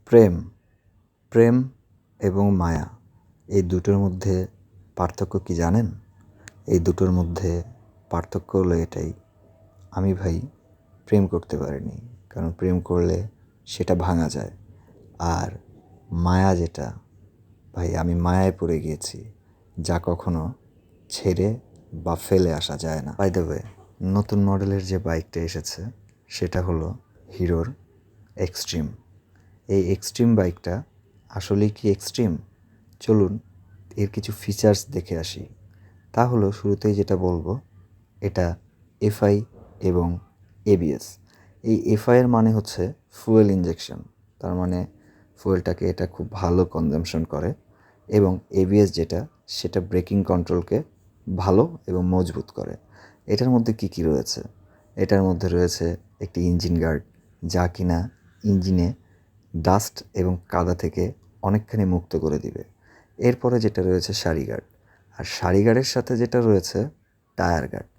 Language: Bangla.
প্রেম প্রেম এবং মায়া এই দুটোর মধ্যে পার্থক্য কি জানেন? এই দুটোর মধ্যে পার্থক্য হলো এটাই, আমি ভাই প্রেম করতে পারিনি, কারণ প্রেম করলে সেটা ভাঙা যায়। আর মায়া যেটা, ভাই আমি মায়ায় পড়ে গিয়েছি, যা কখনো ছেড়ে বা ফেলে আসা যায় না। বাই দ্য ওয়ে, নতুন মডেলের যে বাইকটা এসেছে সেটা হলো হিরোর এক্সট্রিম। এই এক্সট্রিম বাইকটা আসলেই কি এক্সট্রিম? চলুন এর কিছু ফিচার্স দেখে আসি। তা হলো শুরুতেই যেটা বলবো, এটা এফআই এবং এবিএস। এই এফআই এর মানে হচ্ছে ফুয়েল ইঞ্জেকশন, তার মানে ফুয়েলটাকে এটা খুব ভালো কনজাম্পশন করে। এবং এবিএস যেটা, সেটা ব্রেকিং কন্ট্রোলকে ভালো এবং মজবুত করে। এটার মধ্যে কি কি রয়েছে? এটার মধ্যে রয়েছে একটি ইঞ্জিন গার্ড, যা কিনা ইঞ্জিনে ডাস্ট এবং কাদা থেকে অনেকখানি মুক্ত করে দিবে। এরপরে যেটা রয়েছে সারি গার্ড, আর সারি গার্ডের সাথে যেটা রয়েছে টায়ার গার্ড।